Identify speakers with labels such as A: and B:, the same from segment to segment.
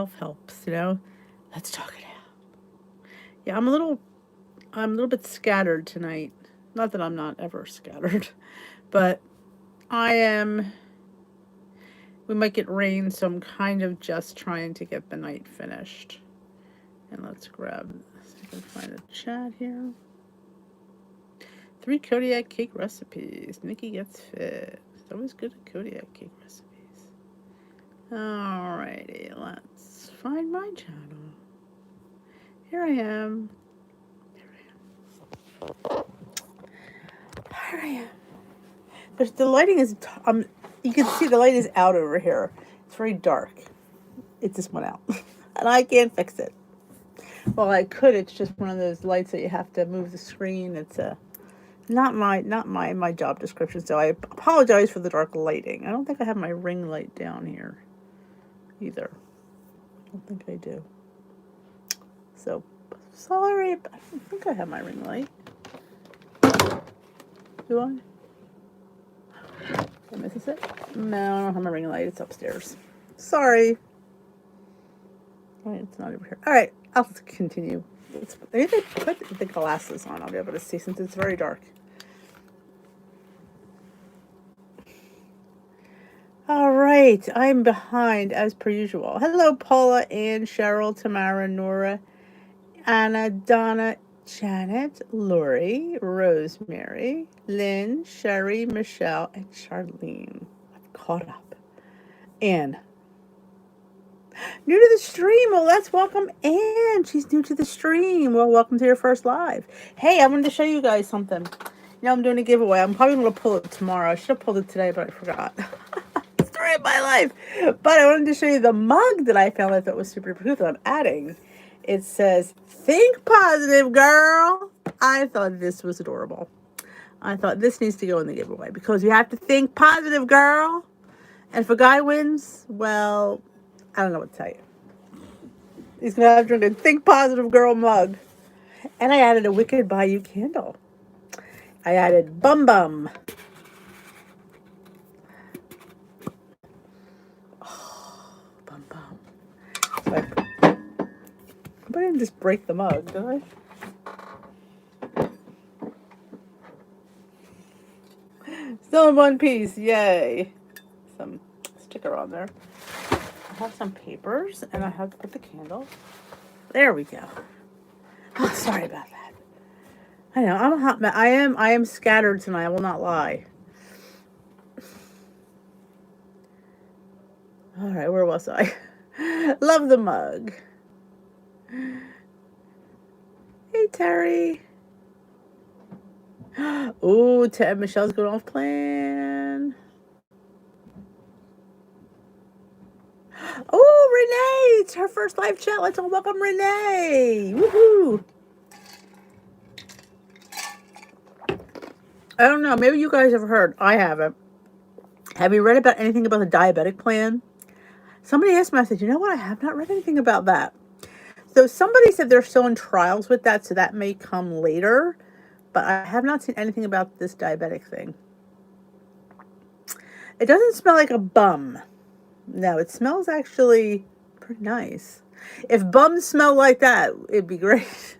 A: self-helps, you know. Let's talk it out. Yeah, I'm a little bit scattered tonight. Not that I'm not ever scattered, but I am. We might get rain, so I'm kind of just trying to get the night finished. And let's grab, see if I can find a chat here. 3 Kodiak cake recipes. Nikki gets fit. It's always good at Kodiak cake recipes. Alrighty, let's find my channel. Here I am. Here I am. But the lighting is, you can see the light is out over here. It's very dark. It just went out. And I can't fix it. Well, I could. It's just one of those lights that you have to move the screen. It's not my job description. So I apologize for the dark lighting. I don't think I have my ring light down here either. I don't think I do. So sorry, but I don't think I have my ring light. Do I? Did I miss it? No, I don't have my ring light. It's upstairs. Sorry. Right, it's not over here. All right, I'll continue. Maybe I put the glasses on. I'll be able to see since it's very dark. All right, I'm behind as per usual. Hello, Paula, Ann, Cheryl, Tamara, Nora, Anna, Donna, Janet, Lori, Rosemary, Lynn, Sherry, Michelle, and Charlene. I've caught up. Anne. New to the stream. Well, let's welcome Anne. She's new to the stream. Well, welcome to your first live. Hey, I wanted to show you guys something. You know, I'm doing a giveaway. I'm probably going to pull it tomorrow. I should have pulled it today, but I forgot. Story of my life. But I wanted to show you the mug that I found. I thought was super cute that I'm adding. It says, "Think positive, girl." I thought this was adorable. I thought this needs to go in the giveaway because you have to think positive, girl. And if a guy wins, well, I don't know what to tell you. He's going to have to drink a Think Positive Girl mug. And I added a Wicked Bayou candle. I added Bum Bum. Oh, Bum Bum. So I didn't just break the mug, did I? Still in one piece. Yay. Some sticker on there. I have some papers, and I have to put the candle. There we go. Oh, sorry about that. I know, I'm a hot mess. I am scattered tonight, I will not lie. Alright, where was I? Love the mug. Hey, Terry. Ooh, Michelle's going off plan. Oh, Renee! It's her first live chat. Let's all welcome Renee. Woohoo! I don't know. Maybe you guys have heard. I haven't. Have you read about anything about the diabetic plan? Somebody asked me, I said, you know what? I have not read anything about that. So somebody said they're still in trials with that, so that may come later. But I have not seen anything about this diabetic thing. It doesn't smell like a bum. No, it smells actually pretty nice. If bums smell like that, it'd be great.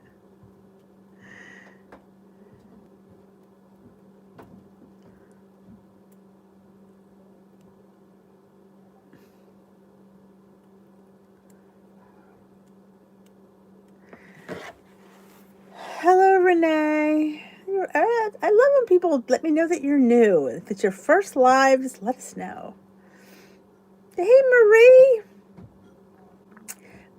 A: Hello, Renee. I love when people let me know that you're new. If it's your first live, just let us know. Hey, Marie.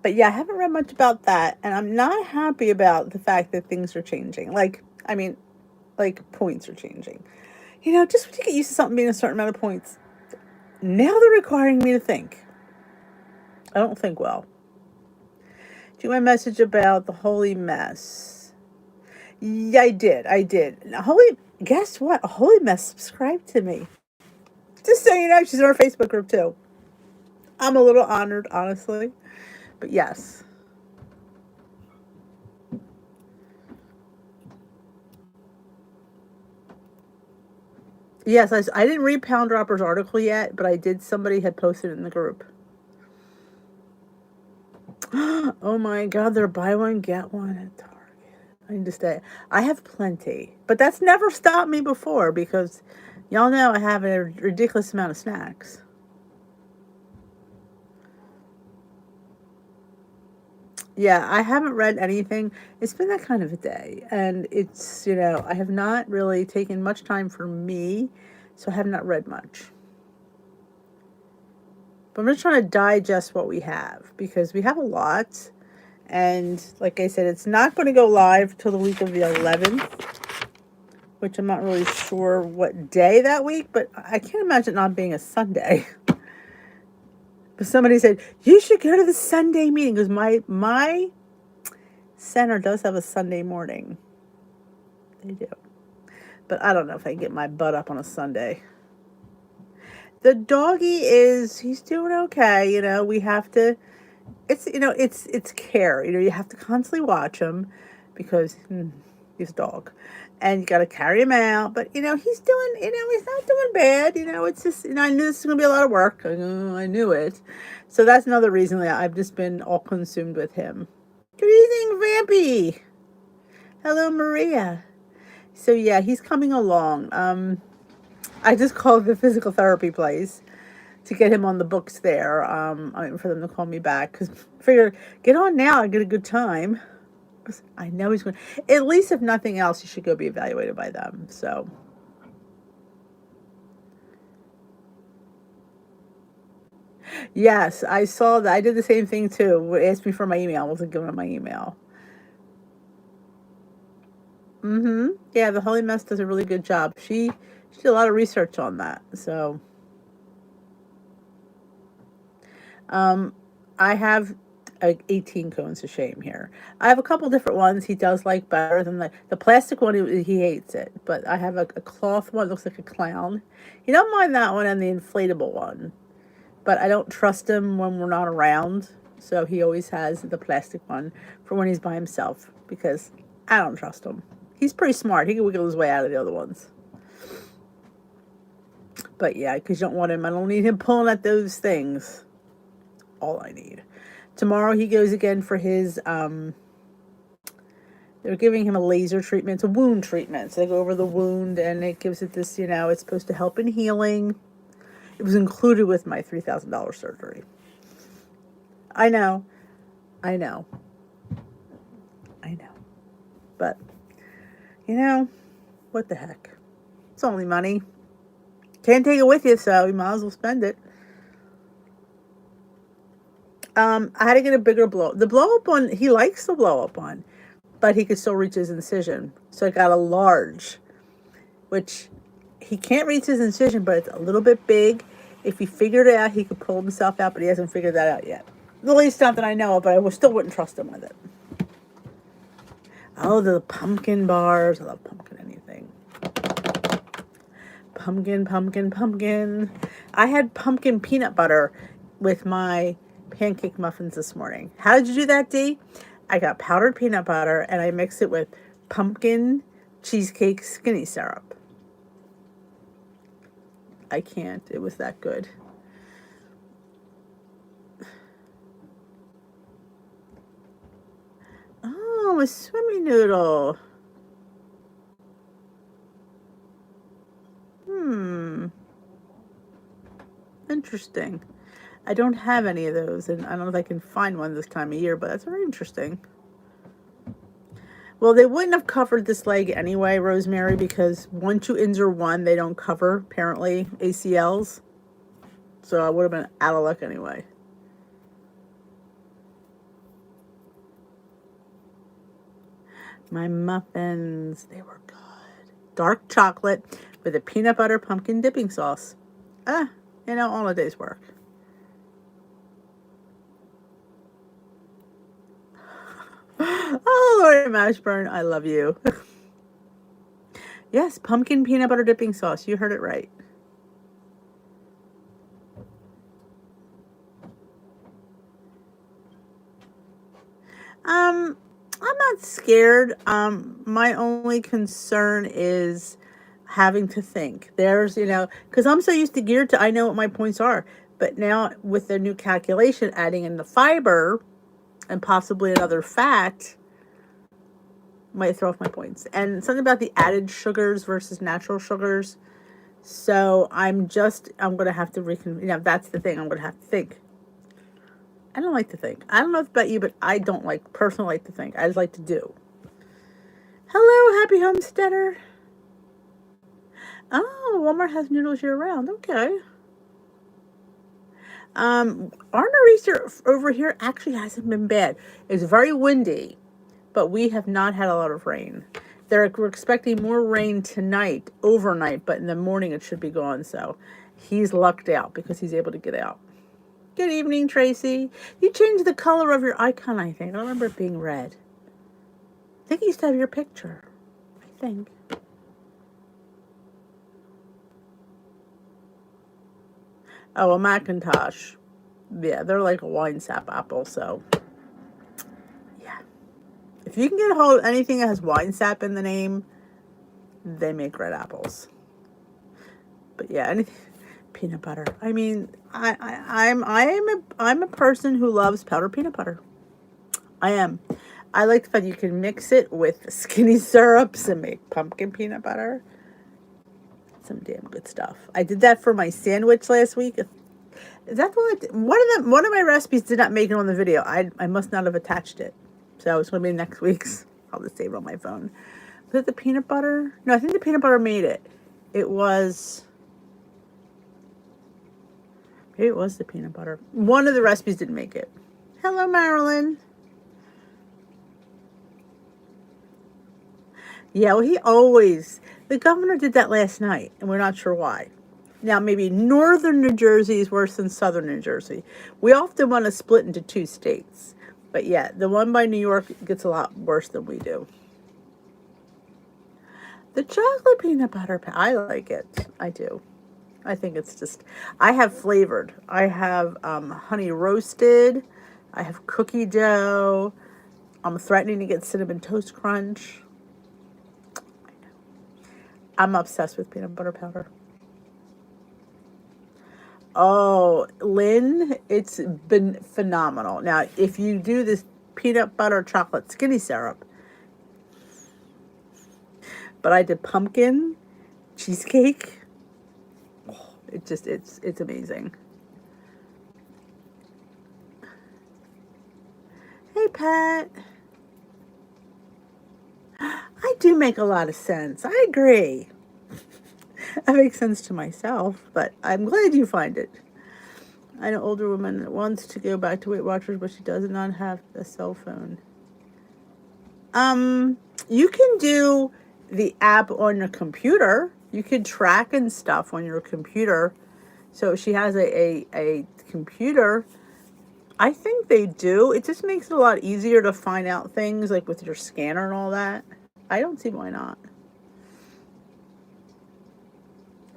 A: But yeah, I haven't read much about that, and I'm not happy about the fact that things are changing. Like points are changing. You know, just when you get used to something being a certain amount of points, now they're requiring me to think. I don't think well. Do you want a message about the holy mess? Yeah, I did. Now, guess what? A holy mess subscribed to me. Just so you know, she's in our Facebook group too. I'm a little honored, honestly. But yes. Yes, I didn't read Pound Dropper's article yet, but I did. Somebody had posted it in the group. Oh my God, they're buy one, get one at Target. I need to stay. I have plenty, but that's never stopped me before because y'all know I have a ridiculous amount of snacks. Yeah, I haven't read anything. It's been that kind of a day, and I have not really taken much time for me, so I have not read much. But I'm just trying to digest what we have because we have a lot. And like I said, it's not going to go live till the week of the 11th, which I'm not really sure what day that week, but I can't imagine it not being a Sunday. But somebody said, you should go to the Sunday meeting because my center does have a Sunday morning. They do. But I don't know if I can get my butt up on a Sunday. The doggy he's doing okay. We have to, it's care. You have to constantly watch him because he's a dog. And you got to carry him out. But, he's doing, he's not doing bad. It's just, I knew this was going to be a lot of work. I knew it. So that's another reason that I've just been all consumed with him. Good evening, Vampy. Hello, Maria. So, yeah, he's coming along. I just called the physical therapy place to get him on the books there. I'm waiting for them to call me back because I figured, get on now and get a good time. I know he's going to, at least if nothing else, he should go be evaluated by them. So, yes, I saw that. I did the same thing too. It asked me for my email. I wasn't giving him my email. Yeah, the Holy Mess does a really good job. She did a lot of research on that. So, um, I have 18 cones of shame here. I have a couple different ones he does like better than the plastic one. He hates it, but I have a cloth one. It looks like a clown. He don't mind that one and the inflatable one, but I don't trust him when we're not around. So he always has the plastic one for when he's by himself because I don't trust him. He's pretty smart. He can wiggle his way out of the other ones. But yeah, because you don't want him. I don't need him pulling at those things. All I need. Tomorrow he goes again for his, they're giving him a laser treatment. It's a wound treatment. So they go over the wound and it gives it this, it's supposed to help in healing. It was included with my $3,000 surgery. I know. I know. I know. But, what the heck? It's only money. Can't take it with you, so you might as well spend it. I had to get a bigger blow. The blow up one, he likes the blow up one, but he could still reach his incision. So I got a large, which he can't reach his incision, but it's a little bit big. If he figured it out, he could pull himself out, but he hasn't figured that out yet. At least not that I know of, but I still wouldn't trust him with it. Oh, the pumpkin bars. I love pumpkin anything. Pumpkin, pumpkin, pumpkin. I had pumpkin peanut butter with my pancake muffins this morning. How did you do that, Dee? I got powdered peanut butter and I mixed it with pumpkin cheesecake skinny syrup. I can't. It was that good. Oh, a swimmy noodle. Interesting. I don't have any of those, and I don't know if I can find one this time of year, but that's very interesting. Well, they wouldn't have covered this leg anyway, Rosemary, because once you injure one, they don't cover, apparently, ACLs. So I would have been out of luck anyway. My muffins, they were good. Dark chocolate with a peanut butter pumpkin dipping sauce. All a day's work. Oh, Lori Mashburn, I love you. Yes, pumpkin peanut butter dipping sauce. You heard it right. I'm not scared. My only concern is having to think. There's, because I'm so used to geared to, I know what my points are. But now with the new calculation, adding in the fiber, and possibly another fat might throw off my points. And something about the added sugars versus natural sugars. So I'm going to have to that's the thing I'm going to have to think. I don't like to think. I don't know about you, but I don't personally like to think. I just like to do. Hello, happy homesteader. Oh, Walmart has noodles year round. Okay. Our nor'easter over here actually hasn't been bad. It's very windy, but we have not had a lot of rain. We're expecting more rain tonight, overnight, but in the morning it should be gone. So he's lucked out because he's able to get out. Good evening, Tracy. You changed the color of your icon, I think. I don't remember it being red. I think you used to have your picture. I think. Oh, a Macintosh. Yeah, they're like a wine sap apple, so. Yeah. If you can get a hold of anything that has wine sap in the name, they make red apples. But yeah, anything. Peanut butter. I mean, I'm a person who loves powdered peanut butter. I am. I like the fact you can mix it with skinny syrups and make pumpkin peanut butter. Some damn good stuff. I did that for my sandwich last week. Is that what I did? One of my recipes did not make it on the video. I must not have attached it. So it's going to be next week's. I'll just save it on my phone. Was it the peanut butter? No, I think the peanut butter made it. Maybe it was the peanut butter. One of the recipes didn't make it. Hello, Marilyn. Yeah, well, the governor did that last night, and we're not sure why. Now, maybe northern New Jersey is worse than southern New Jersey. We often want to split into two states. But yeah, the one by New York gets a lot worse than we do. The chocolate peanut butter, I like it. I do. I think it's just, I have flavored. I have honey roasted. I have cookie dough. I'm threatening to get cinnamon toast crunch. I'm obsessed with peanut butter powder. Oh, Lynn, it's been phenomenal. Now, if you do this peanut butter chocolate skinny syrup, but I did pumpkin cheesecake. It's amazing. Hey, Pat. I do make a lot of sense. I agree. That makes sense to myself, but I'm glad you find it. I know an older woman that wants to go back to Weight Watchers, but she does not have a cell phone. You can do the app on your computer. You can track and stuff on your computer. So if she has a computer, I think they do. It just makes it a lot easier to find out things like with your scanner and all that. I don't see why not.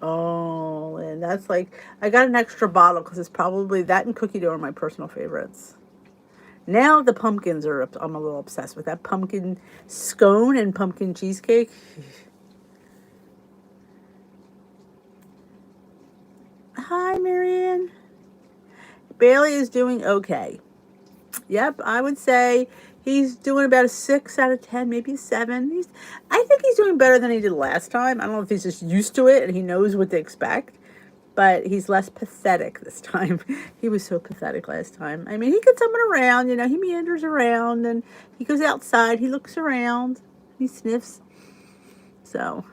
A: Oh, and that's like, I got an extra bottle because it's probably that and cookie dough are my personal favorites. Now the pumpkins I'm a little obsessed with that pumpkin scone and pumpkin cheesecake. Hi, Marianne. Bailey is doing okay. Yep, I would say he's doing about a 6 out of 10, maybe a 7. I think he's doing better than he did last time. I don't know if he's just used to it and he knows what to expect, but he's less pathetic this time. He was so pathetic last time. I mean, he gets someone around, he meanders around and he goes outside, he looks around, he sniffs. So.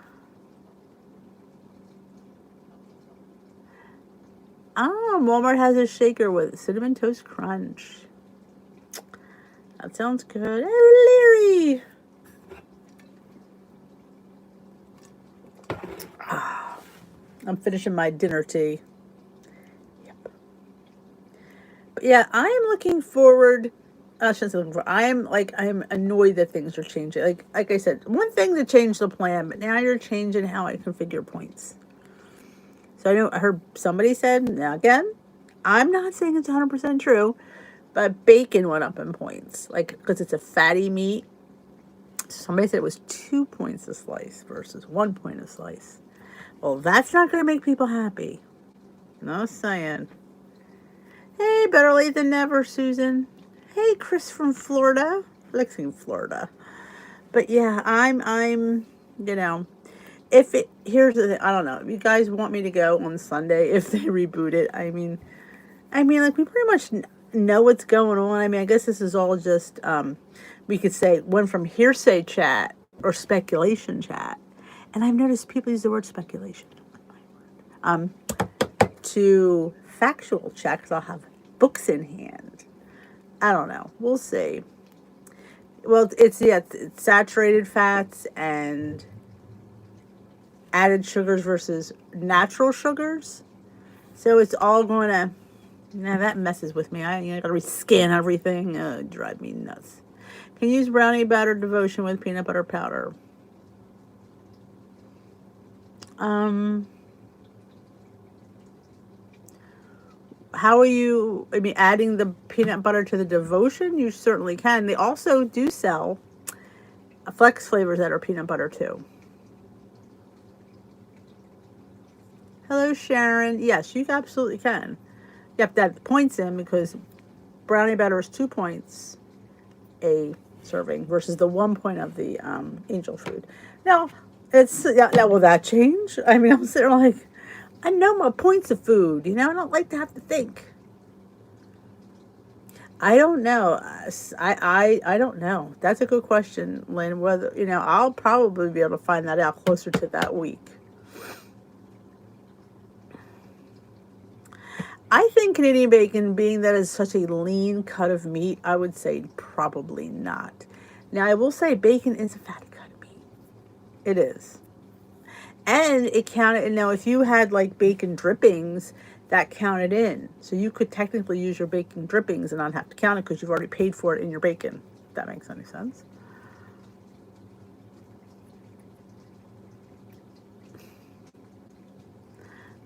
A: Walmart has a shaker with cinnamon toast crunch. That sounds good. Oh, Larry! I'm finishing my dinner tea. Yep. But yeah, I am looking forward. I shouldn't say looking forward. I'm annoyed that things are changing. Like I said, one thing to change the plan, but now you're changing how I configure points. So I heard somebody said, now again, I'm not saying it's 100% true, but bacon went up in points, because it's a fatty meat. Somebody said it was 2 points a slice versus 1 point a slice. Well, that's not going to make people happy. No saying. Hey, better late than never, Susan. Hey, Chris from Florida. Lexington, Florida. But yeah, you know, if it, here's the thing, I don't know. If you guys want me to go on Sunday if they reboot it, like we pretty much know what's going on. I mean, I guess this is all just, we could say, went from hearsay chat or speculation chat. And I've noticed people use the word speculation. Um, to factual chat because I'll have books in hand. I don't know. We'll see. Well, it's saturated fats and added sugars versus natural sugars. So it's all going to, that messes with me. I got to rescan everything. Drive me nuts. Can you use brownie batter devotion with peanut butter powder? How are you, adding the peanut butter to the devotion? You certainly can. They also do sell flex flavors that are peanut butter too. Hello, Sharon. Yes, you absolutely can. You have to add the points in because brownie batter is 2 points a serving versus the 1 point of the angel food. Now, will that change? I'm sitting like, I know my points of food. I don't like to have to think. I don't know. I don't know. That's a good question, Lynn. Whether I'll probably be able to find that out closer to that week. I think Canadian bacon, being that it's such a lean cut of meat, I would say probably not. Now, I will say bacon is a fatty cut of meat. It is. And it counted. Now, if you had like bacon drippings, that counted in. So you could technically use your bacon drippings and not have to count it because you've already paid for it in your bacon. If that makes any sense.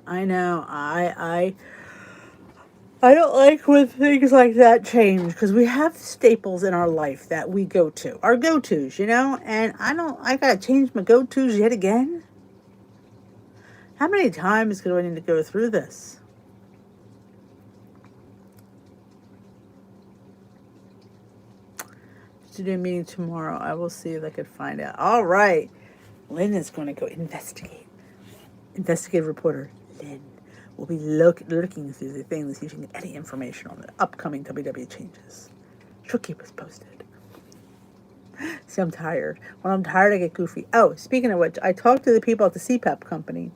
A: I know. I don't like when things like that change because we have staples in our life that we go to, our go-tos, and I gotta change my go-tos yet again. How many times do I need to go through this? To do a meeting tomorrow. I will see if I can find out. All right. Lynn is going to go investigate. Investigative reporter Lynn will be looking through the things so you can get any information on the upcoming WWE changes. She'll keep us posted. See, I'm tired. When I'm tired, I get goofy. Oh, speaking of which, I talked to the people at the CPAP company.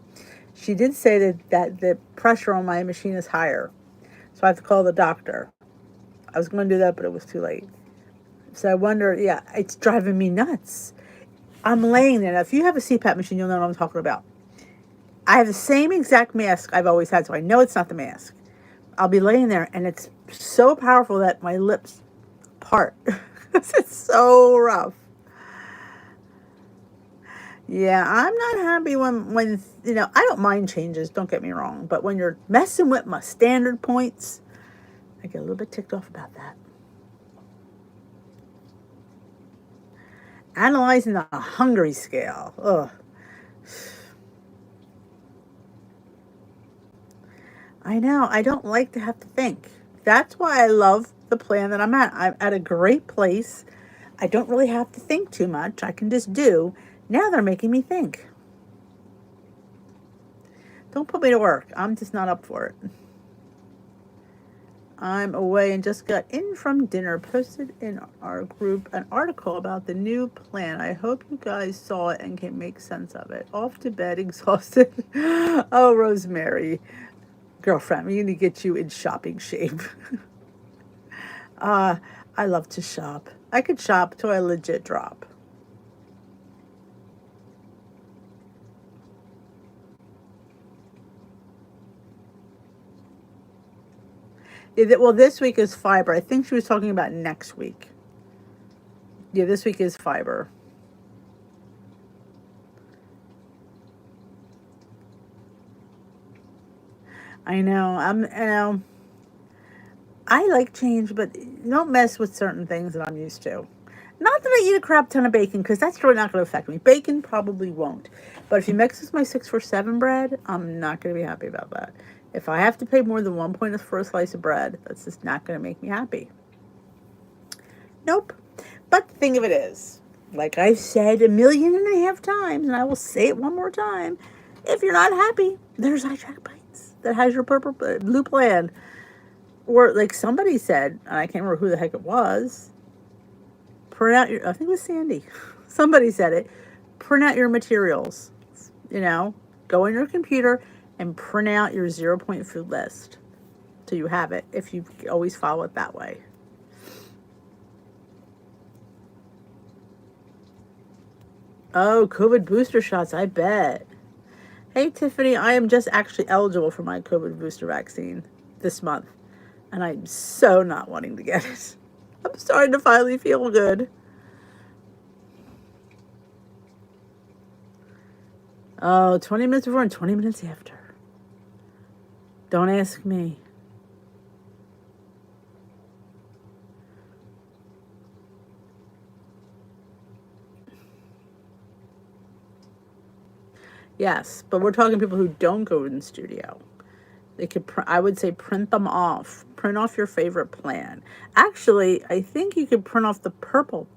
A: She did say that the pressure on my machine is higher. So I have to call the doctor. I was going to do that, but it was too late. So I wonder, it's driving me nuts. I'm laying there. Now, if you have a CPAP machine, you'll know what I'm talking about. I have the same exact mask I've always had, so I know it's not the mask. I'll be laying there, and it's so powerful that my lips part. It's so rough. Yeah, I'm not happy when I don't mind changes, don't get me wrong. But when you're messing with my standard points, I get a little bit ticked off about that. Analyzing the hungry scale. Ugh. I know. I don't like to have to think. That's why I love the plan that I'm at. I'm at a great place. I don't really have to think too much. I can just do. Now they're making me think. Don't put me to work. I'm just not up for it. I'm away and just got in from dinner. Posted in our group an article about the new plan. I hope you guys saw it and can make sense of it. Off to bed, exhausted. Oh, Rosemary. Girlfriend, we need to get you in shopping shape. I love to shop. I could shop till I legit drop. Well, this week is fiber. I think she was talking about next week. Yeah, this week is fiber. I know. I like change, but don't mess with certain things that I'm used to. Not that I eat a crap ton of bacon, because that's really not going to affect me. Bacon probably won't. But if you mix with my 6 for 7 bread, I'm not going to be happy about that. If I have to pay more than 1 point for a slice of bread, that's just not going to make me happy. Nope. But the thing of it is, like I've said 1.5 million times, and I will say it one more time, if you're not happy, there's eye track bites that has your purple blue plan. Or like somebody said, and I can't remember who the heck it was, print out your, I think it was Sandy. Somebody said it, print out your materials. You know, go on your computer and print out your 0 point food list so you have it if you always follow it that way. Oh, COVID booster shots, I bet. Hey, Tiffany, I am just actually eligible for my COVID booster vaccine this month, and I'm so not wanting to get it. I'm starting to finally feel good. Oh, 20 minutes before and 20 minutes after. Don't ask me. Yes, but we're talking people who don't go in the studio. They could, I would say, print them off. Print off your favorite plan. Actually, I think you could print off the purple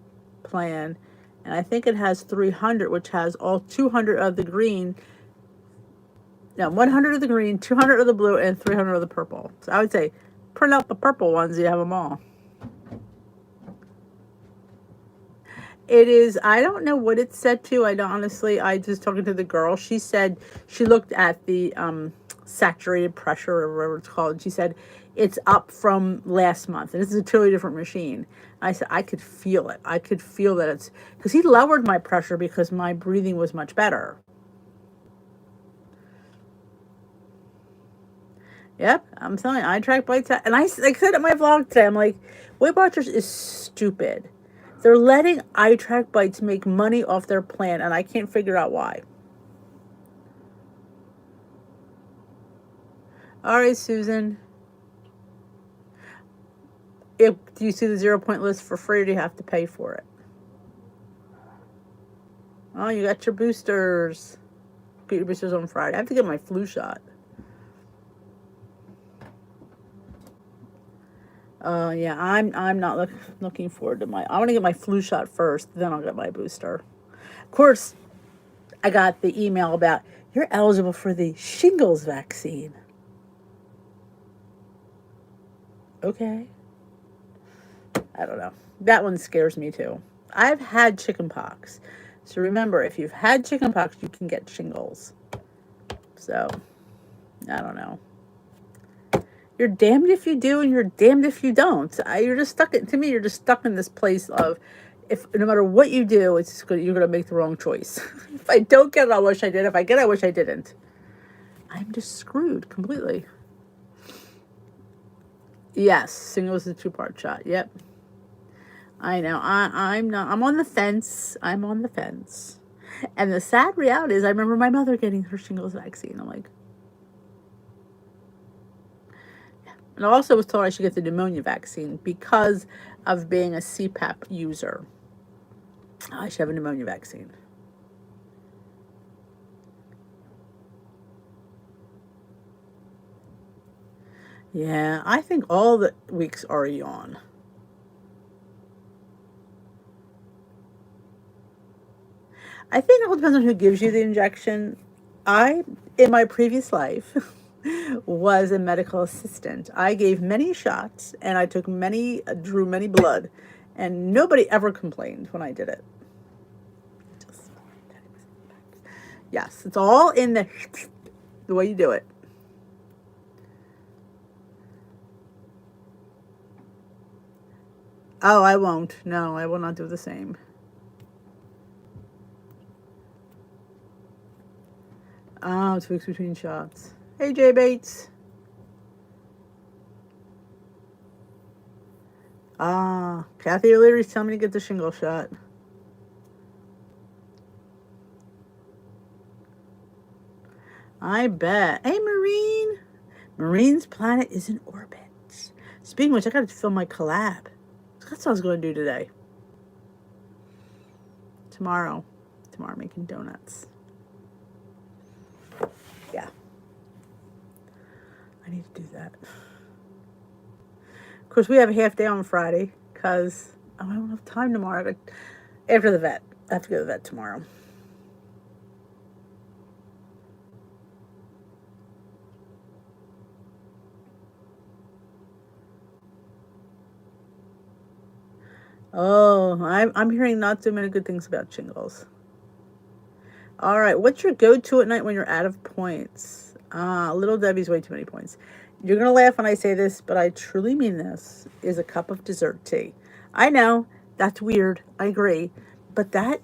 A: plan, and I think it has 300, which has all 200 of the green. No, 100 of the green, 200 of the blue, and 300 of the purple. So I would say, print out the purple ones. You have them all. It is, I don't know what it's set to. I don't honestly, I just talking to the girl. She said she looked at the saturated pressure or whatever it's called. She said it's up from last month. And this is a totally different machine. I said, I could feel it. I could feel that it's, because he lowered my pressure because my breathing was much better. Yep, I'm telling you, I track bites. And I like I said in my vlog today, I'm like, Weight Watchers is stupid. They're letting eye track bites make money off their plan, and I can't figure out why. All right, Susan. Do you see the 0 point list for free, or do you have to pay for it? Oh, you got your boosters. Get your boosters on Friday. I have to get my flu shot. Yeah, I'm not looking forward to my. I want to get my flu shot first, then I'll get my booster. Of course, I got the email about you're eligible for the shingles vaccine. Okay. I don't know. That one scares me too. I've had chickenpox. So remember, if you've had chickenpox, you can get shingles. So, I don't know. You're damned if you do and you're damned if you don't. You're just stuck, to me, you're just stuck in this place of, if no matter what you do, you're going to make the wrong choice. If I don't get it, I wish I did. If I get it, I wish I didn't. I'm just screwed completely. Yes, single is a 2-part shot. Yep. I know. I'm not. I'm on the fence. I'm on the fence. And the sad reality is, I remember my mother getting her shingles vaccine. I'm like, yeah. And I also was told I should get the pneumonia vaccine because of being a CPAP user. I should have a pneumonia vaccine. Yeah, I think all the weeks are a yawn. I think it all depends on who gives you the injection. I, in my previous life, was a medical assistant. I gave many shots and I took many, drew many blood, and nobody ever complained when I did it. Just, yes, it's all in the way you do it. Oh, I won't. No, I will not do the same. Oh, 2 weeks between shots. Hey, Jay Bates. Ah, Kathy O'Leary's telling me to get the shingle shot. I bet. Hey, Marine. Marine's planet is in orbit. Speaking of which, I got to film my collab. That's what I was going to do today. Tomorrow, making donuts. Yeah. I need to do that. Of course, we have a half day on Friday because I don't have time tomorrow. After the vet. I have to go to the vet tomorrow. Oh, I'm hearing not so many good things about shingles. All right, what's your go-to at night when you're out of points? Little Debbie's way too many points. You're gonna laugh when I say this, but I truly mean this. Is a cup of dessert tea. I know that's weird. I agree, but that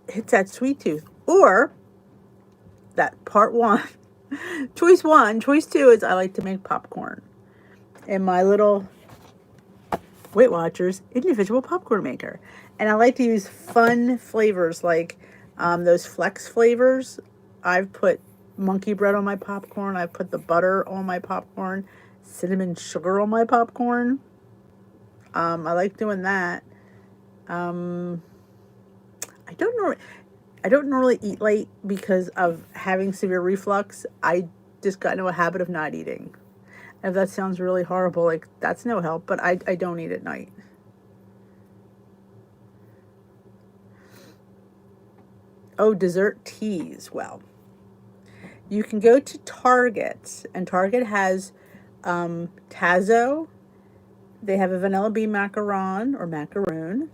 A: hits that sweet tooth. Or that part one, choice one, choice two is I like to make popcorn in my little Weight Watchers individual popcorn maker. And I like to use fun flavors like those flex flavors. I've put monkey bread on my popcorn. I've put the butter on my popcorn, cinnamon sugar on my popcorn. I like doing that. Um, I don't know. I don't normally eat late because of having severe reflux. I just got into a habit of not eating. If that sounds really horrible, like that's no help, but I don't eat at night. Oh, dessert teas. Well, you can go to Target, and Target has Tazo. They have a vanilla bean macaron or macaroon.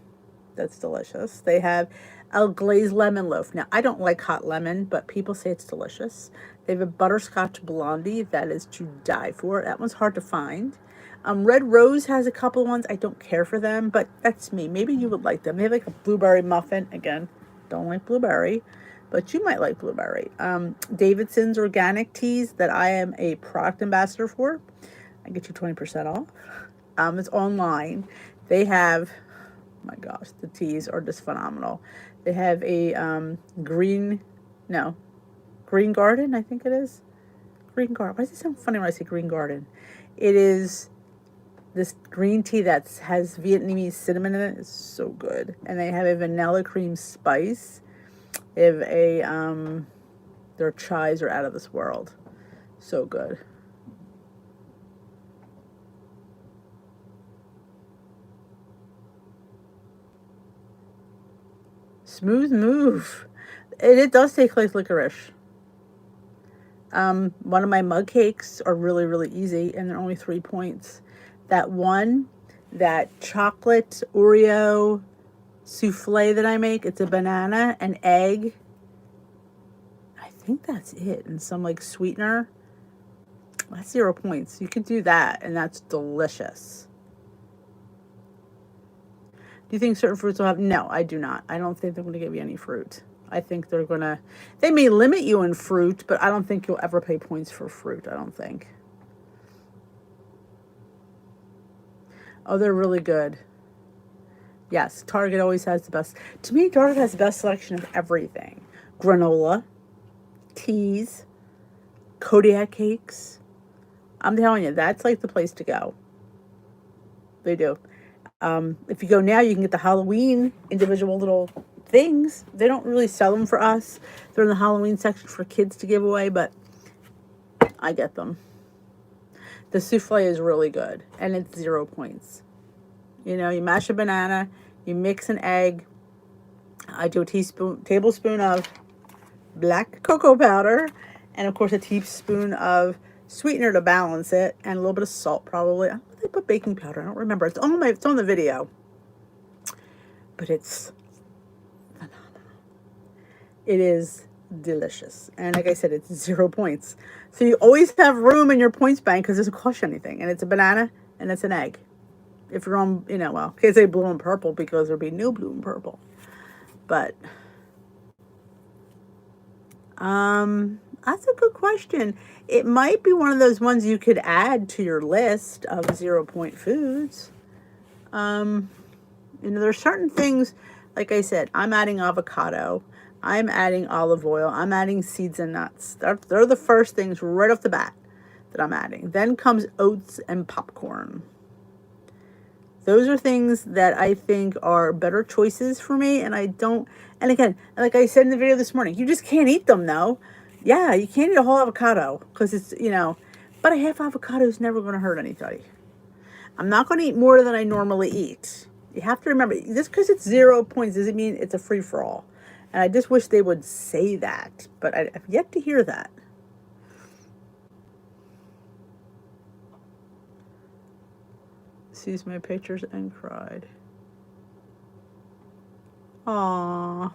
A: That's delicious. They have a glazed lemon loaf. Now, I don't like hot lemon, but people say it's delicious. They have a butterscotch blondie that is to die for. That one's hard to find. Red Rose has a couple of ones. I don't care for them, but that's me. Maybe you would like them. They have like a blueberry muffin. Again, don't like blueberry, but you might like blueberry. Davidson's organic teas that I am a product ambassador for. I get you 20% off. It's online. They have, oh my gosh, the teas are just phenomenal. They have a green, no, Green Garden, I think it is. Green Garden. Why does it sound funny when I say Green Garden? It is this green tea that has Vietnamese cinnamon in it. It's so good. And they have a vanilla cream spice. They have their chais are out of this world. So good. Smooth move. It does taste like licorice. One of my mug cakes are really, really easy, and they're only 3 points. That one, that chocolate Oreo souffle that I make, it's a banana, an egg. I think that's it, and some like sweetener. That's 0 points. You can do that, and that's delicious. Do you think certain fruits will have? No, I do not. I don't think they're going to give you any fruit. I think they're going to, they may limit you in fruit, but I don't think you'll ever pay points for fruit. I don't think. Oh, they're really good. Yes, Target always has the best. To me, Target has the best selection of everything. Granola, teas, Kodiak cakes. I'm telling you, that's like the place to go. They do. If you go now, you can get the Halloween individual little things. They don't really sell them for us. They're in the Halloween section for kids to give away, but I get them. The souffle is really good, and it's 0 points. You know, you mash a banana, you mix an egg. I do a tablespoon of black cocoa powder, and of course a teaspoon of sweetener to balance it, and a little bit of salt probably. I don't think they put baking powder. I don't remember. It's on the video, but it's phenomenal. It is delicious, and like I said, it's 0 points. So you always have room in your points bank because it doesn't cost you anything, and it's a banana and it's an egg. If you're on, you know, well, can't say blue and purple because there'll be no blue and purple, but that's a good question. It might be one of those ones you could add to your list of 0 point foods. You know, there's certain things, like I said, I'm adding avocado, I'm adding olive oil, I'm adding seeds and nuts. They're the first things right off the bat that I'm adding. Then comes oats and popcorn. Those are things that I think are better choices for me, and I don't, and again, like I said in the video this morning, you just can't eat them though. Yeah, you can't eat a whole avocado because it's, you know, but a half avocado is never going to hurt anybody. I'm not going to eat more than I normally eat. You have to remember, just because it's 0 points doesn't mean it's a free-for-all. And I just wish they would say that, but I've yet to hear that. Sees my pictures and cried. Aww.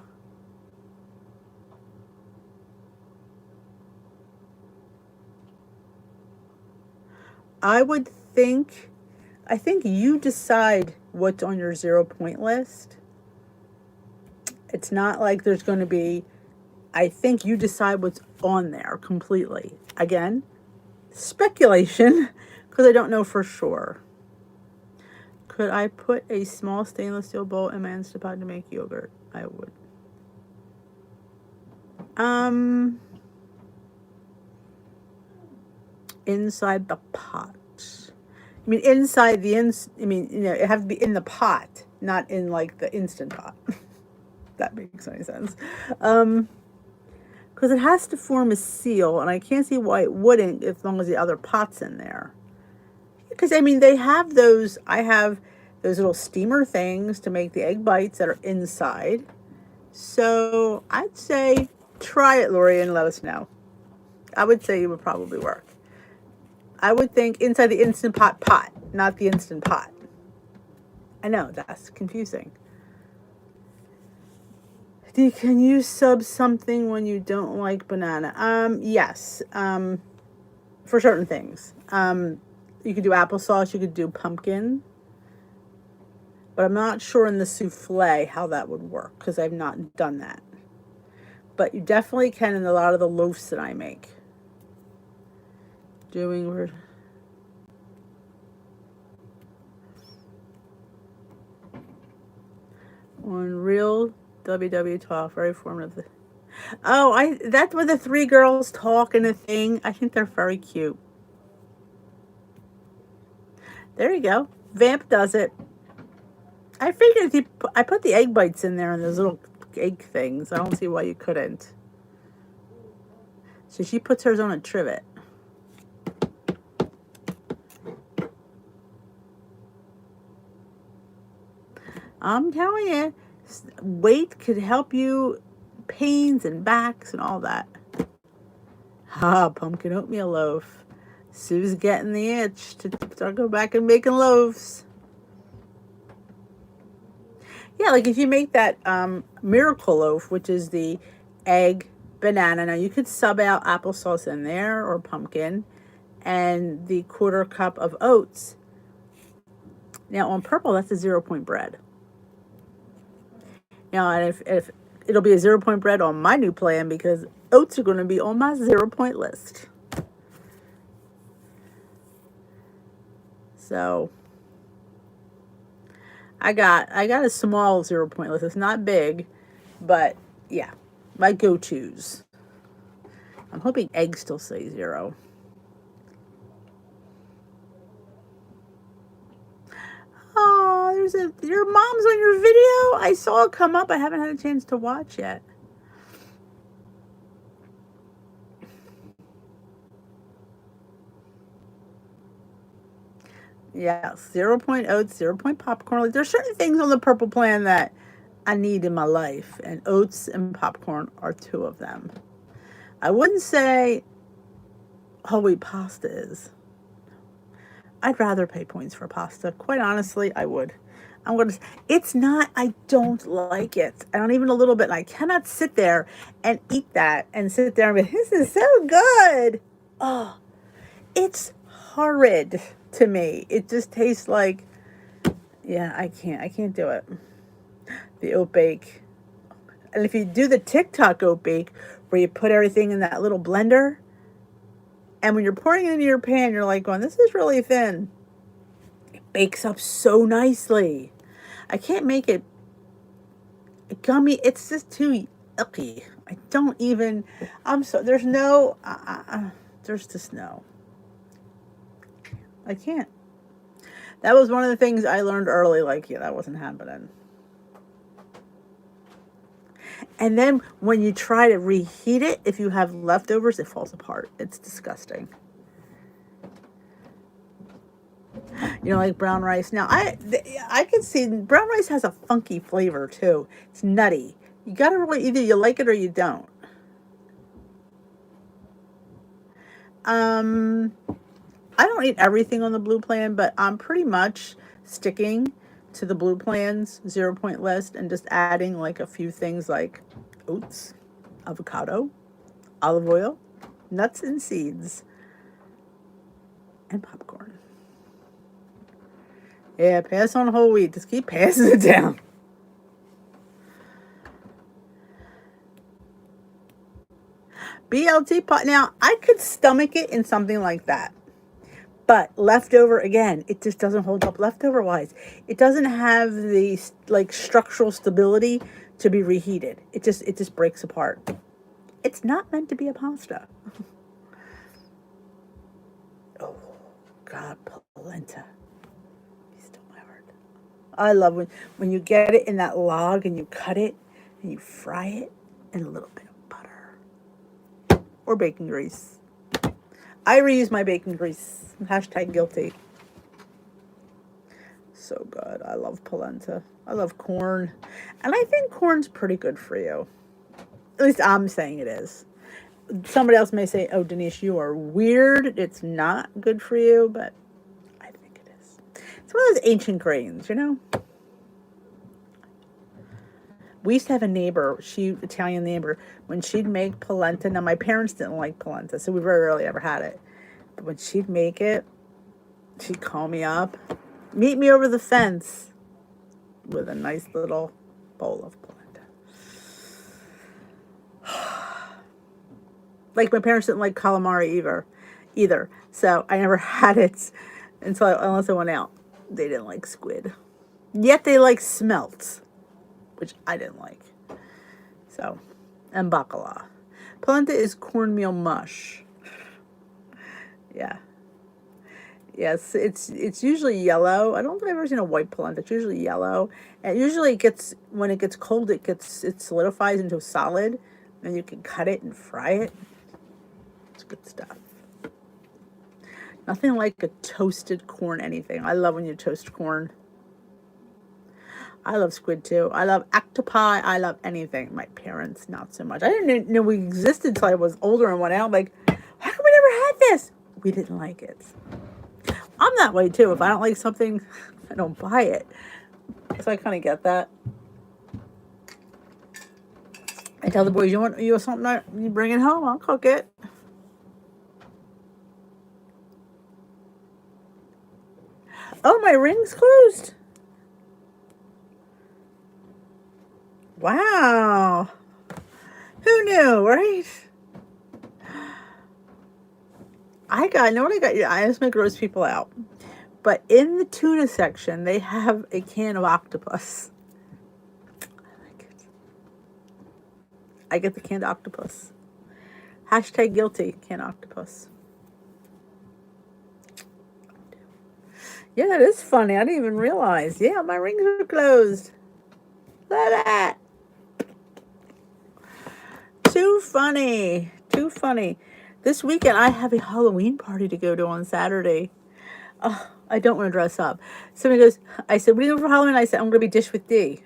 A: I think you decide what's on your 0 point list. It's not like there's going to be, I think you decide what's on there completely. Again, speculation, because I don't know for sure. Could I put a small stainless steel bowl in my Instant Pot to make yogurt? I would. Inside the pot. I mean, inside the I mean, it has to be in the pot, not in like the Instant Pot. That makes any sense. Because it has to form a seal, and I can't see why it wouldn't as long as the other pot's in there. Because, I mean, they have those, I have those little steamer things to make the egg bites that are inside. So I'd say try it, Lori, and let us know. I would say it would probably work. I would think inside the Instant Pot, not the Instant Pot. I know, that's confusing. Can you sub something when you don't like banana? Yes. For certain things. You could do applesauce, you could do pumpkin. But I'm not sure in the souffle how that would work, because I've not done that. But you definitely can in a lot of the loaves that I make. On real WW Talk, very formative. Oh, that's where the three girls talk in a thing. I think they're very cute. There you go. Vamp does it. I figured if I put the egg bites in there and those little egg things. I don't see why you couldn't. So she puts hers on a trivet. I'm telling you, weight could help you, pains and backs and all that. Pumpkin oatmeal loaf. Sue's getting the itch to start go back and making loaves. Yeah, like if you make that miracle loaf, which is the egg, banana. Now you could sub out applesauce in there or pumpkin, and the 1/4 cup of oats. Now on purple, that's a 0 point bread. Now, and if it'll be a 0 point bread on my new plan, because oats are going to be on my 0 point list. So I got a small 0 point list. It's not big, but yeah, my go-tos. I'm hoping eggs still say 0. Oh, your mom's on your video. I saw it come up. I haven't had a chance to watch yet. Yeah, 0 point oats, 0 point popcorn. Like, there's certain things on the purple plan that I need in my life, and oats and popcorn are 2 of them. I wouldn't say whole wheat pasta is. I'd rather pay points for pasta. Quite honestly, I would. It's not, I don't like it. I don't even a little bit. And I cannot sit there and eat that and sit there and be, this is so good. Oh, it's horrid to me. It just tastes like, yeah, I can't do it. The oat bake. And if you do the TikTok oat bake, where you put everything in that little blender, and when you're pouring it into your pan, you're like going, this is really thin. It bakes up so nicely. I can't make it gummy. It's just too yucky. I don't even, there's no, there's just no. I can't. That was one of the things I learned early, like, yeah, that wasn't happening. And then when you try to reheat it, if you have leftovers, it falls apart. It's disgusting. You know, like brown rice. Now, I can see brown rice has a funky flavor too. It's nutty. You gotta really, either you like it or you don't. Um, I don't eat everything on the blue plan, but I'm pretty much sticking to the blue plan's 0 point list and just adding like a few things like oats, avocado, olive oil, nuts and seeds, and popcorn. Yeah, pass on whole wheat. Just keep passing it down. BLT pot. Now, I could stomach it in something like that. But leftover, again, it just doesn't hold up leftover wise. It doesn't have the like structural stability to be reheated. It just breaks apart. It's not meant to be a pasta. Oh God, polenta. You stole my heart. I love when you get it in that log and you cut it and you fry it in a little bit of butter or bacon grease. I reuse my bacon grease. Hashtag guilty. So good. I love polenta. I love corn. And I think corn's pretty good for you. At least I'm saying it is. Somebody else may say, oh, Denise, you are weird. It's not good for you, but I think it is. It's one of those ancient grains, you know? We used to have a neighbor, Italian neighbor, when she'd make polenta. Now, my parents didn't like polenta, so we very rarely ever had it. But when she'd make it, she'd call me up, meet me over the fence with a nice little bowl of polenta. Like, my parents didn't like calamari either. So I never had it unless I went out. They didn't like squid. Yet they like smelts, which I didn't like. So, and bacala. Polenta is cornmeal mush. Yeah. Yes, it's usually yellow. I don't think I've ever seen a white polenta. It's usually yellow. And usually when it gets cold, it solidifies into a solid. And you can cut it and fry it. It's good stuff. Nothing like a toasted corn anything. I love when you toast corn. I love squid too. I love octopi. I love anything. My parents, not so much. I didn't know we existed until I was older and went out. Like, how come we never had this? We didn't like it. I'm that way too. If I don't like something, I don't buy it. So I kind of get that. I tell the boys, you want something? You bring it home. I'll cook it. Oh, my ring's closed. Wow. Who knew, right? Know what I got? I just make gross people out. But in the tuna section, they have a can of octopus. I like it. I get the canned octopus. Hashtag guilty, canned octopus. Yeah, that is funny. I didn't even realize. Yeah, my rings are closed. Look at that. Too funny. Too funny. This weekend, I have a Halloween party to go to on Saturday. Oh, I don't want to dress up. Somebody goes, I said, what are you doing for Halloween? I said, I'm going to be Dish with D.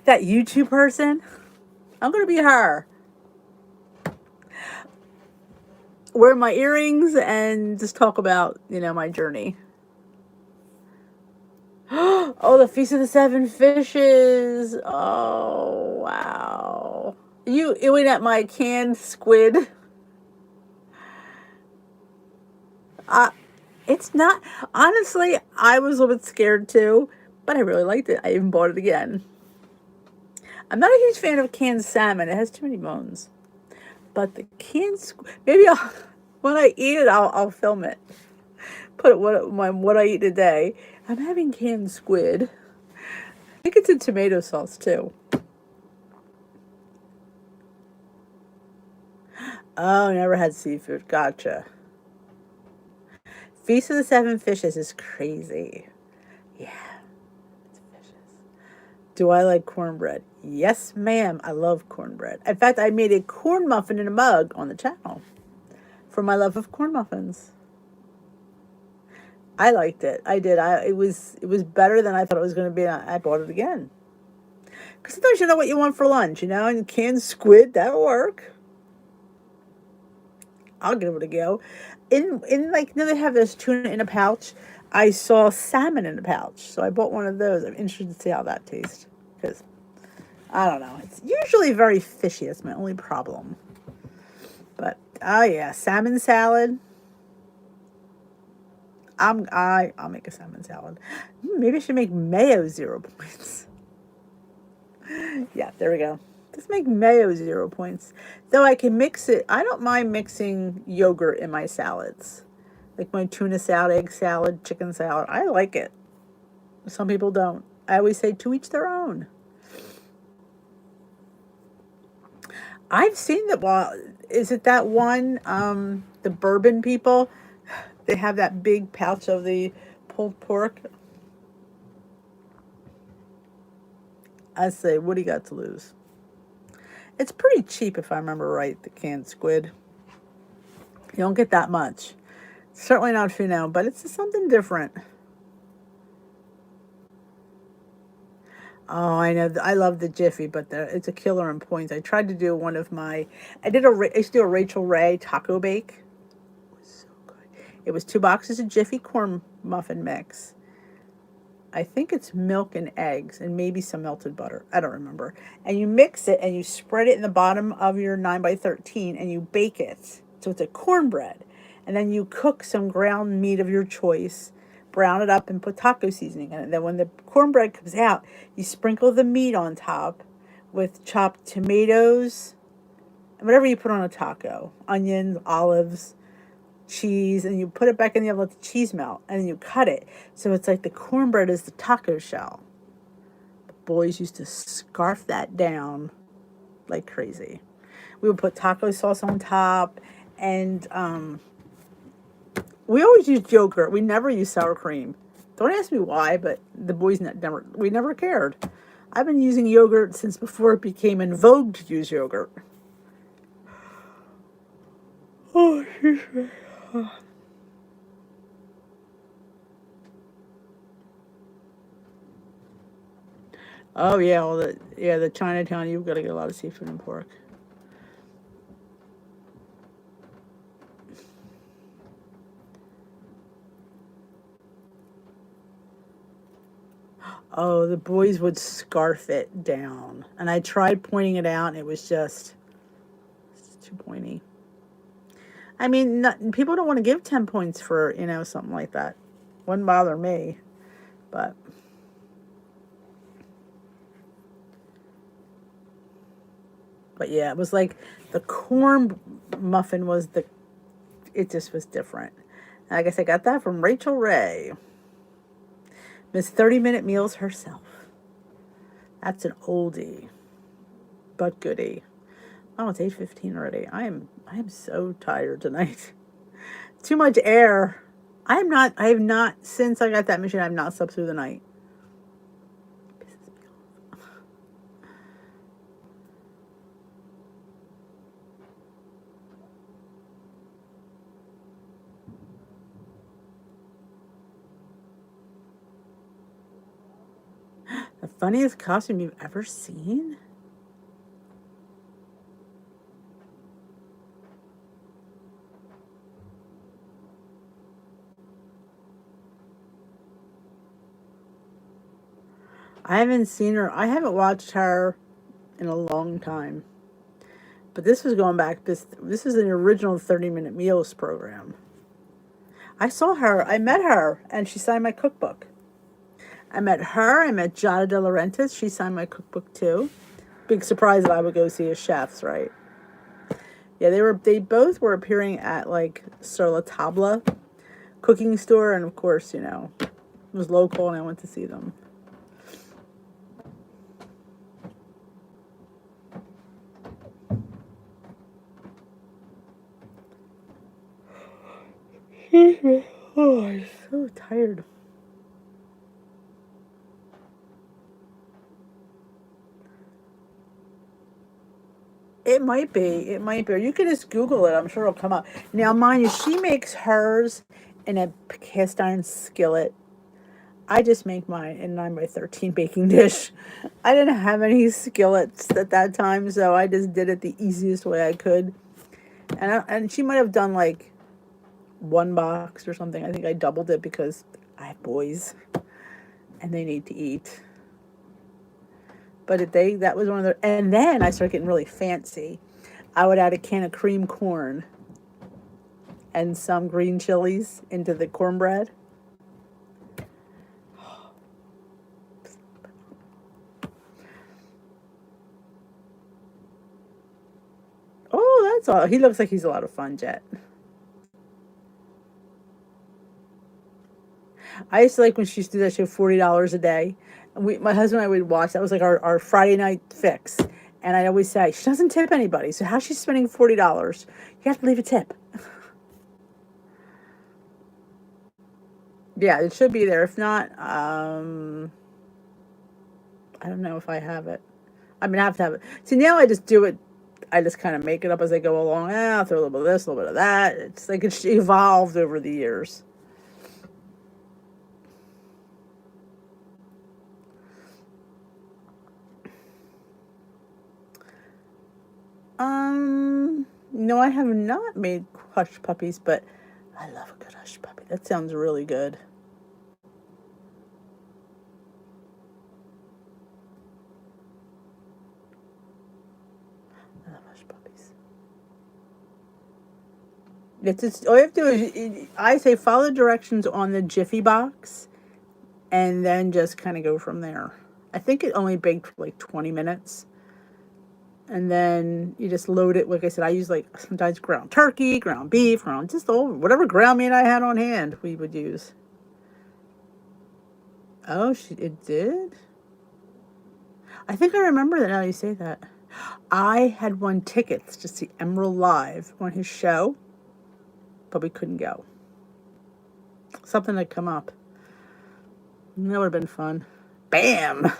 A: That YouTube person, I'm going to be her. Wear my earrings and just talk about, my journey. Oh, the Feast of the Seven Fishes. Oh, wow. You eating at my canned squid? It's not, honestly, I was a little bit scared too, but I really liked it. I even bought it again. I'm not a huge fan of canned salmon. It has too many bones. But the canned squid, maybe when I eat it, I'll film it. Put what I eat today. I'm having canned squid. I think it's in tomato sauce too. Oh, never had seafood. Gotcha. Feast of the Seven Fishes is crazy. Yeah, it's fishes. Do I like cornbread? Yes, ma'am. I love cornbread. In fact, I made a corn muffin in a mug on the channel for my love of corn muffins. I liked it. I did. It was better than I thought it was going to be. And I bought it again. Because sometimes you know what you want for lunch, and canned squid, that'll work. I'll give it a go. In like, they have this tuna in a pouch. I saw salmon in a pouch, so I bought one of those. I'm interested to see how that tastes because I don't know. It's usually very fishy. That's my only problem. But oh yeah, salmon salad. I'll make a salmon salad. Maybe I should make mayo 0 points. Yeah, there we go. Let's make mayo 0 points. Though I can mix it. I don't mind mixing yogurt in my salads. Like my tuna salad, egg salad, chicken salad. I like it. Some people don't. I always say to each their own. I've seen that. Well, is it that one? The bourbon people. They have that big pouch of the pulled pork. I say, what do you got to lose? It's pretty cheap if I remember right. The canned squid. You don't get that much. Certainly not Finau, but it's something different. Oh, I know. I love the Jiffy, but it's a killer in points. I tried to do one of my. I used to do a Rachel Ray taco bake. It was so good. It was 2 boxes of Jiffy corn muffin mix. I think it's milk and eggs and maybe some melted butter. I don't remember. And you mix it and you spread it in the bottom of your 9 by 13 and you bake it. So it's a cornbread. And then you cook some ground meat of your choice, brown it up and put taco seasoning in it. Then when the cornbread comes out, you sprinkle the meat on top with chopped tomatoes, whatever you put on a taco, onions, olives, cheese, and you put it back in the oven, let the cheese melt, and then you cut it. So it's like the cornbread is the taco shell. The boys used to scarf that down like crazy. We would put taco sauce on top, and we always used yogurt. We never used sour cream. Don't ask me why, but the boys we never cared. I've been using yogurt since before it became in vogue to use yogurt. Oh, excuse me. Oh yeah, well the Chinatown. You've got to get a lot of seafood and pork. Oh, the boys would scarf it down, and I tried pointing it out, and it was just it's too pointy. I mean, people don't want to give 10 points for something like that. Wouldn't bother me, but yeah, it was like the corn muffin was the. It just was different. And I guess I got that from Rachel Ray, Miss 30-minute meals herself. That's an oldie, but goodie. Oh, it's 8:15 already. I am so tired tonight. Too much air. I have not since I got that machine. I've not slept through the night. The funniest costume you've ever seen? I haven't seen her. I haven't watched her in a long time. But this was going back. This is an original 30-minute meals program. I saw her. I met her, and she signed my cookbook. I met her. I met Giada De Laurentiis. She signed my cookbook too. Big surprise that I would go see as chefs, right? Yeah, they both were appearing at like Sur La Table cooking store, and of course, it was local, and I went to see them. Excuse me. Oh, I'm so tired. It might be. It might be. Or you could just Google it. I'm sure it'll come up. Now, mind you, she makes hers in a cast iron skillet. I just make mine in 9 by 13 baking dish. I didn't have any skillets at that time, so I just did it the easiest way I could. And she might have done like one box or something. I think I doubled it because I have boys and they need to eat. But that was one of the, and then I started getting really fancy. I would add a can of cream corn and some green chilies into the cornbread. Oh, that's all. He looks like he's a lot of fun, Jet. I used to like when she used to do that show, $40 a day. And my husband and I would watch. That was like our Friday night fix. And I'd always say, she doesn't tip anybody. So how's she spending $40? You have to leave a tip. Yeah, it should be there. If not, I don't know if I have it. I mean, I have to have it. See, now I just do it. I just kind of make it up as I go along. I'll throw a little bit of this, a little bit of that. It's like it's evolved over the years. No, I have not made hush puppies, but I love a good hush puppy. That sounds really good. I love hush puppies. It's just, all you have to do is, I say follow directions on the Jiffy box and then just kind of go from there. I think it only baked for like 20 minutes. And then you just load it. Like I said, I use like sometimes ground turkey, ground beef, ground just whatever ground meat I had on hand we would use. Oh, it did? I think I remember that now you say that. I had won tickets to see Emerald live on his show, but we couldn't go. Something had come up. That would have been fun. Bam!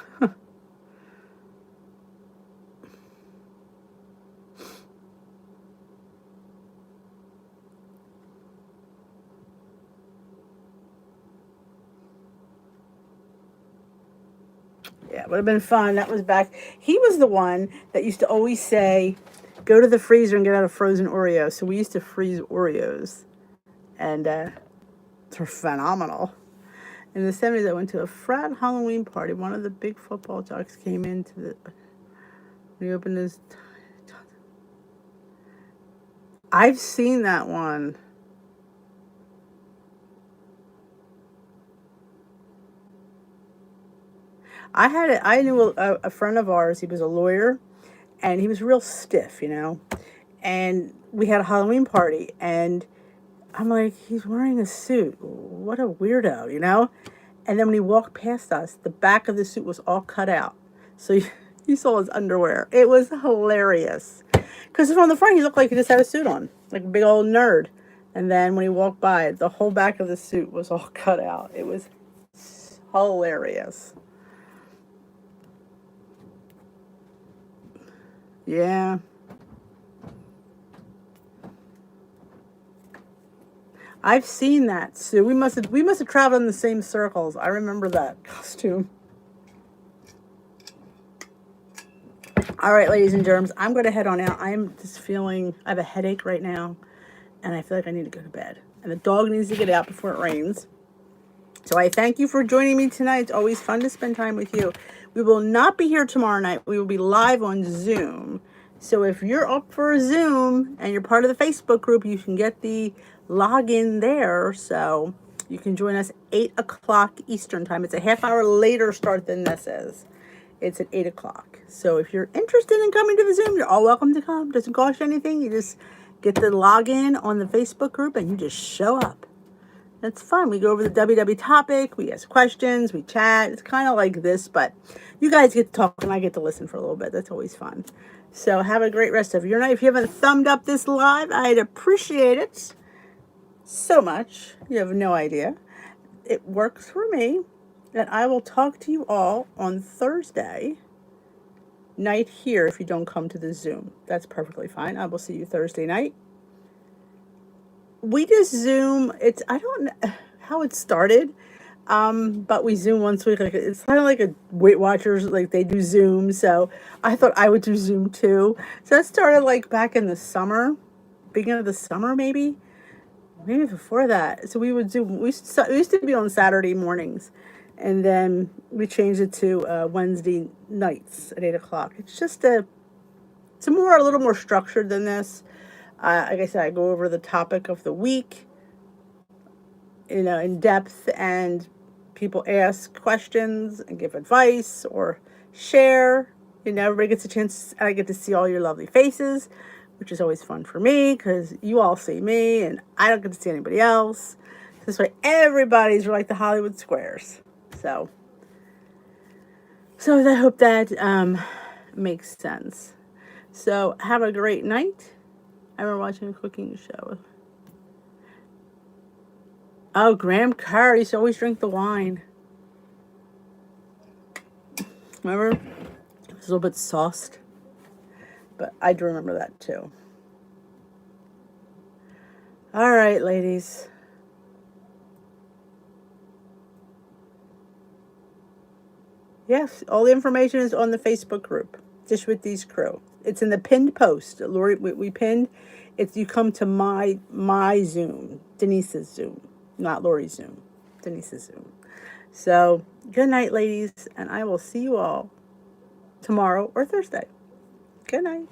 A: Yeah, it would have been fun. That was back. He was the one that used to always say, go to the freezer and get out a frozen Oreo. So we used to freeze Oreos. And they're phenomenal. In the 70s, I went to a frat Halloween party. One of the big football jocks came into the... He opened his... I've seen that one. I knew a friend of ours. He was a lawyer, and he was real stiff, you know. And we had a Halloween party, and I'm like, he's wearing a suit. What a weirdo, you know. And then when he walked past us, the back of the suit was all cut out, so you saw his underwear. It was hilarious, because from the front he looked like he just had a suit on, like a big old nerd. And then when he walked by, the whole back of the suit was all cut out. It was hilarious. Yeah. I've seen that, Sue. We must have traveled in the same circles. I remember that costume. All right, ladies and germs, I'm going to head on out. I'm just feeling I have a headache right now, and I feel like I need to go to bed. And the dog needs to get out before it rains. So I thank you for joining me tonight. It's always fun to spend time with you. We will not be here tomorrow night. We will be live on Zoom. So if you're up for a Zoom and you're part of the Facebook group, you can get the login there. So you can join us 8 o'clock Eastern time. It's a half hour later start than this is. It's at 8 o'clock. So if you're interested in coming to the Zoom, you're all welcome to come. It doesn't cost you anything. You just get the login on the Facebook group and you just show up. It's fun. We go over the WW topic. We ask questions. We chat. It's kind of like this, but you guys get to talk and I get to listen for a little bit. That's always fun. So have a great rest of your night. If you haven't thumbed up this live, I'd appreciate it so much. You have no idea. It works for me. And I will talk to you all on Thursday night here if you don't come to the Zoom. That's perfectly fine. I will see you Thursday night. We just Zoom. I don't know how it started, but we Zoom once a week. Like, it's kind of like a Weight Watchers, like they do Zoom. So I thought I would do Zoom too. So that started like back in the summer, beginning of the summer, maybe before that. So we would do. We used to be on Saturday mornings, and then we changed it to Wednesday nights at 8 o'clock. It's a little more structured than this. Like I said, I go over the topic of the week, in depth, and people ask questions and give advice or share. Everybody gets a chance, and I get to see all your lovely faces, which is always fun for me because you all see me and I don't get to see anybody else. This way, everybody's like the Hollywood squares. So, so I hope that makes sense. So, have a great night. I remember watching a cooking show. Oh, Graham Carr used to always drink the wine. Remember? It was a little bit sauced. But I do remember that too. All right, ladies. Yes, all the information is on the Facebook group, Dish with These Crew. It's in the pinned post. Lori, we pinned. It's you come to my Zoom, Denise's Zoom, not Lori's Zoom, Denise's Zoom. So good night, ladies, and I will see you all tomorrow or Thursday. Good night.